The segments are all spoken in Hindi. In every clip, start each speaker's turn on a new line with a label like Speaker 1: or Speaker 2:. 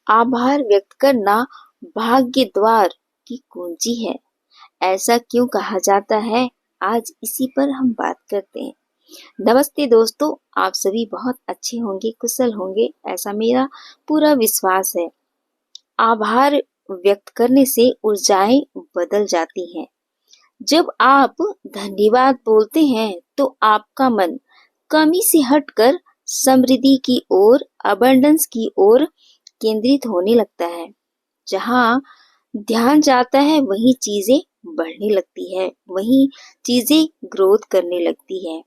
Speaker 1: आभार व्यक्त करना भाग्य द्वार की कुंजी है। ऐसा क्यों कहा जाता है? आज इसी पर हम बात करते हैं। नमस्ते दोस्तों, आप सभी बहुत अच्छे होंगे, कुशल होंगे, ऐसा मेरा पूरा विश्वास है। आभार व्यक्त करने से ऊर्जाएं बदल जाती हैं। जब आप धन्यवाद बोलते हैं तो आपका मन कमी से हटकर समृद्धि की ओर, अबंडेंस की ओर केंद्रित होने लगता है। जहाँ ध्यान जाता है वहीं चीजें बढ़ने लगती है, वहीं चीजें ग्रोथ करने लगती है।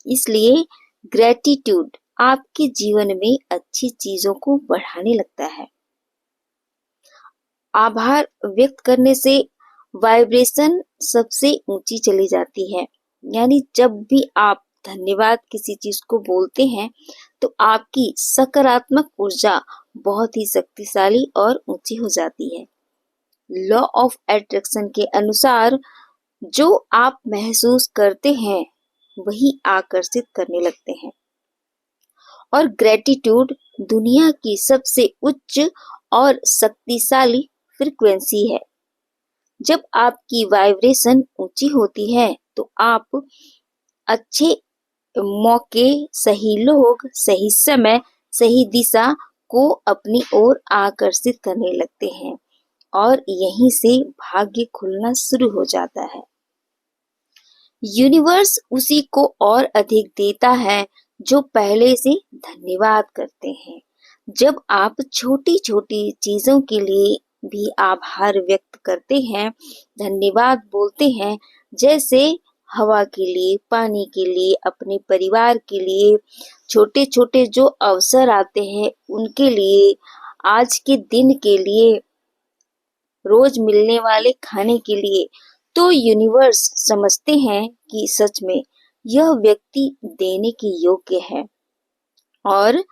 Speaker 1: इसलिए ग्रेटिट्यूड आपके जीवन में अच्छी चीजों को बढ़ाने लगता है। आभार व्यक्त करने से वाइब्रेशन सबसे ऊंची चली जाती है। यानी जब भी आप धन्यवाद किसी चीज को बोलते हैं तो आपकी सकारात्मक ऊर्जा बहुत ही शक्तिशाली और ऊंची हो जाती है। लॉ ऑफ अट्रैक्शन के अनुसार जो आप महसूस करते हैं वही आकर्षित करने लगते हैं। और ग्रेटिट्यूड दुनिया की सबसे उच्च और शक्तिशाली फ्रीक्वेंसी है। जब आपकी वाइब्रेशन ऊंची होती है तो आप अच्छे मौके, सही लोग, सही समय, सही दिशा को अपनी ओर आकर्षित करने लगते हैं और यहीं से भाग्य खुलना शुरू हो जाता है। यूनिवर्स उसी को और अधिक देता है जो पहले से धन्यवाद करते हैं। जब आप छोटी छोटी चीजों के लिए भी आभार व्यक्त करते हैं, धन्यवाद बोलते हैं, जैसे हवा के लिए, पानी के लिए, अपने परिवार के लिए, छोटे छोटे जो अवसर आते हैं उनके लिए, आज के दिन के लिए, रोज मिलने वाले खाने के लिए, तो यूनिवर्स समझते हैं कि सच में यह व्यक्ति देने के योग्य है और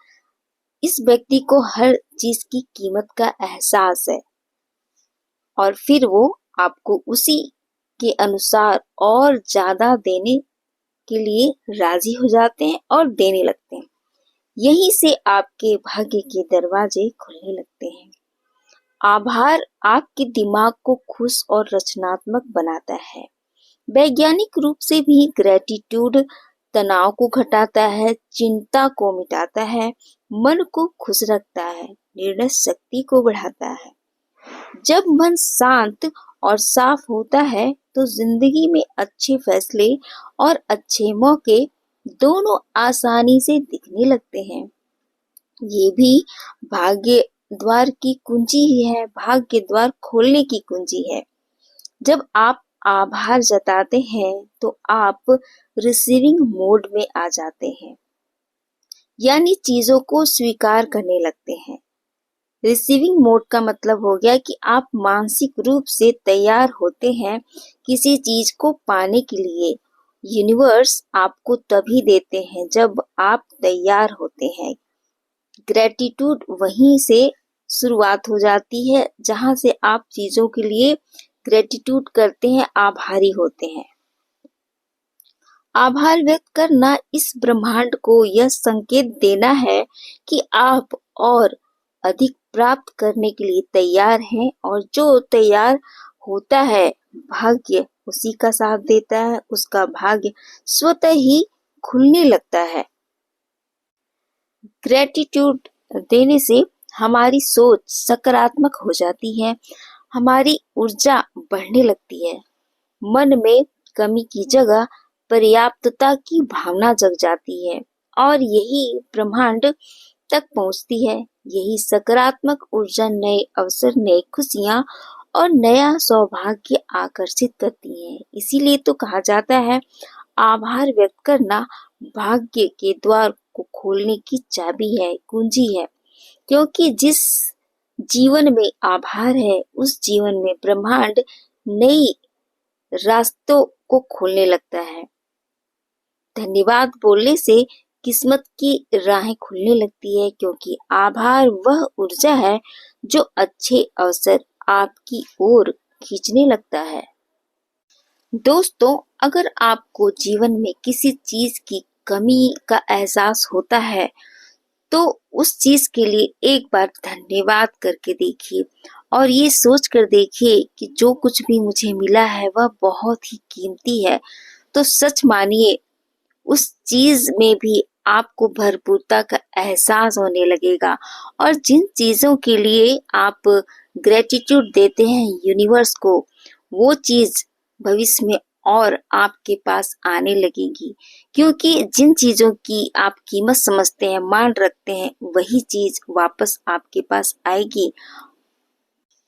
Speaker 1: इस व्यक्ति को हर चीज की कीमत का एहसास है और फिर वो आपको उसी के अनुसार और ज्यादा देने के लिए राजी हो जाते हैं और देने लगते हैं। यहीं से आपके भाग्य के दरवाजे खुलने लगते हैं। आभार आपके दिमाग को खुश और रचनात्मक बनाता है। वैज्ञानिक रूप से भी ग्रेटिट्यूड तनाव को घटाता है, चिंता को मिटाता है, मन को खुश रखता है, निर्णय शक्ति को बढ़ाता है। जब मन शांत और साफ होता है तो जिंदगी में अच्छे फैसले और अच्छे मौके दोनों आसानी से दिखने लगते हैं। ये भी भाग्य द्वार की कुंजी ही है, भाग्य द्वार खोलने की कुंजी है। जब आप आभार जताते हैं तो आप रिसीविंग मोड में आ जाते हैं, यानी चीजों को स्वीकार करने लगते हैं। रिसीविंग मोड का मतलब हो गया कि आप मानसिक रूप से तैयार होते हैं किसी चीज को पाने के लिए। यूनिवर्स आपको तभी देते हैं जब आप तैयार होते हैं। ग्रेटिट्यूड वहीं से शुरुआत हो जाती है जहां से आप चीजों के लिए ग्रेटिट्यूड करते हैं, आभारी होते हैं। आभार व्यक्त करना इस ब्रह्मांड को यह संकेत देना है कि आप और अधिक प्राप्त करने के लिए तैयार हैं और जो तैयार होता है भाग्य उसी का साथ देता है, उसका भाग्य स्वतः ही खुलने लगता है। ग्रेटिट्यूड देने से हमारी सोच सकारात्मक हो जाती है, हमारी ऊर्जा बढ़ने लगती है, मन में कमी की जगह पर्याप्तता की भावना जग जाती है और यही ब्रह्मांड तक पहुंचती है। यही सकारात्मक ऊर्जा नए अवसर, नई खुशियां और नया सौभाग्य आकर्षित करती है। इसीलिए तो कहा जाता है आभार व्यक्त करना भाग्य के द्वार को खोलने की चाबी है, कुंजी है। क्योंकि जिस जीवन में आभार है उस जीवन में ब्रह्मांड नई रास्तों को खोलने लगता है। धन्यवाद बोलने से किस्मत की राहें खुलने लगती है, क्योंकि आभार वह ऊर्जा है जो अच्छे अवसर आपकी ओर खींचने लगता है। दोस्तों, अगर आपको जीवन में किसी चीज की कमी का एहसास होता है तो उस चीज के लिए एक बार धन्यवाद करके देखिए और ये सोच कर देखिए कि जो कुछ भी मुझे मिला है वह बहुत ही कीमती है। तो सच मानिए उस चीज में भी आपको भरपूरता का एहसास होने लगेगा और जिन चीजों के लिए आप ग्रेटिट्यूड देते हैं यूनिवर्स को, वो चीज भविष्य में और आपके पास आने लगेगी। क्योंकि जिन चीजों की आप कीमत समझते हैं, मान रखते हैं, वही चीज वापस आपके पास आएगी।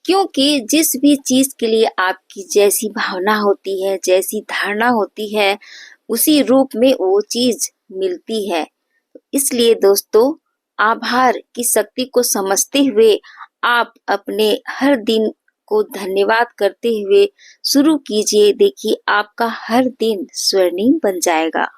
Speaker 1: क्योंकि जिस भी चीज के लिए आपकी जैसी भावना होती है, जैसी धारणा होती है, उसी रूप में वो चीज मिलती है। इसलिए दोस्तों, आभार की शक्ति को समझते हुए आप अपने हर दिन को धन्यवाद करते हुए शुरू कीजिए। देखिए आपका हर दिन स्वर्णिम बन जाएगा।